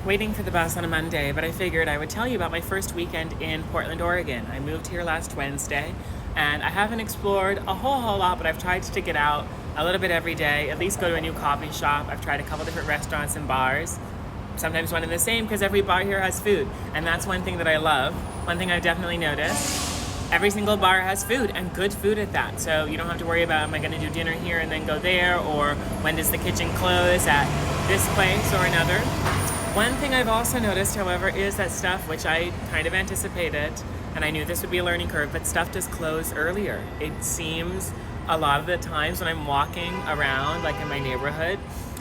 Waiting for the bus on a Monday, but I figured I would tell you about my first weekend in Portland, Oregon. I moved here last Wednesday, and I haven't explored a whole lot, but I've tried to get out a little bit every day, at least go to a new coffee shop. I've tried a couple different restaurants and bars, sometimes one and the same, because every bar here has food, and that's one thing that I love. One thing I've definitely noticed. Every single bar has food, and good food at that. So you don't have to worry about, am I going to do dinner here and then go there, or when does the kitchen close at this place or another. One thing I've also noticed, however, is that stuff, which I kind of anticipated, and I knew this would be a learning curve, but stuff does close earlier. It seems a lot of the times when I'm walking around, like in my neighborhood,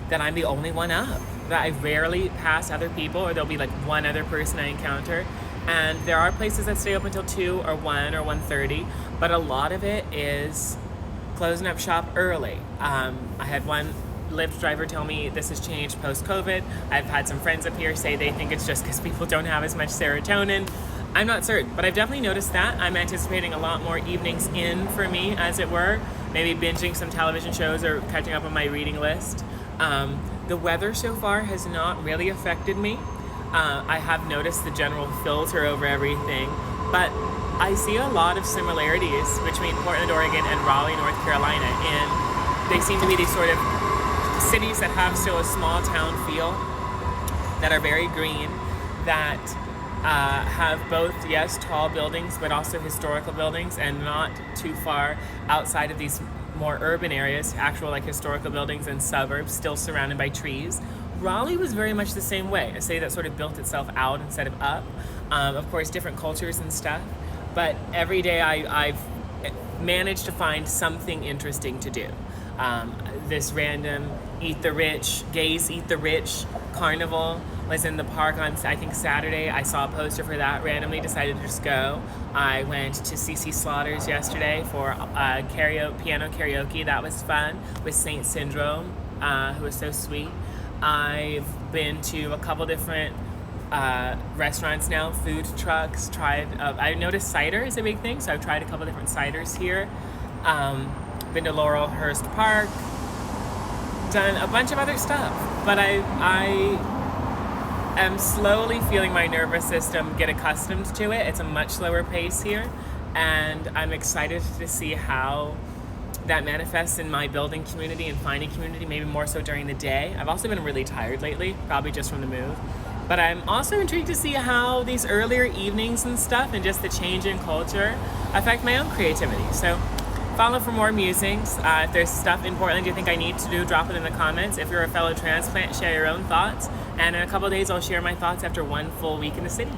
that I'm the only one up. That I rarely pass other people, or there'll be like one other person I encounter. And there are places that stay open until 2 or 1 or 1:30, but a lot of it is closing up shop early. I had one Lyft driver tell me this has changed post-COVID. I've had some friends up here say they think it's just because people don't have as much serotonin. I'm not certain, but I've definitely noticed that. I'm anticipating a lot more evenings in for me, as it were. Maybe binging some television shows or catching up on my reading list. The weather so far has not really affected me. I have noticed the general filter over everything, but I see a lot of similarities between Portland, Oregon and Raleigh, North Carolina, and they seem to be these sort of cities that have still a small town feel, that are very green, that have both, yes, tall buildings, but also historical buildings, and not too far outside of these more urban areas, actual like historical buildings and suburbs, still surrounded by trees. Raleigh was very much the same way, a city that sort of built itself out instead of up. Of course, different cultures and stuff, but every day I've managed to find something interesting to do. This random Eat the Rich, Gays Eat the Rich carnival was in the park on, I think, Saturday. I saw a poster for that, randomly decided to just go. I went to CC Slaughter's yesterday for piano karaoke. That was fun with Saint Syndrome, who was so sweet. I've been to a couple different restaurants now, food trucks, I noticed cider is a big thing, so I've tried a couple different ciders here. Been to Laurelhurst Park, done a bunch of other stuff, but I am slowly feeling my nervous system get accustomed to it. It's a much slower pace here, and I'm excited to see how that manifests in my building community and finding community, maybe more so during the day. I've also been really tired lately, probably just from the move. But I'm also intrigued to see how these earlier evenings and stuff and just the change in culture affect my own creativity. So follow for more musings. If there's stuff in Portland you think I need to do, drop it in the comments. If you're a fellow transplant, share your own thoughts. And in a couple of days, I'll share my thoughts after one full week in the city.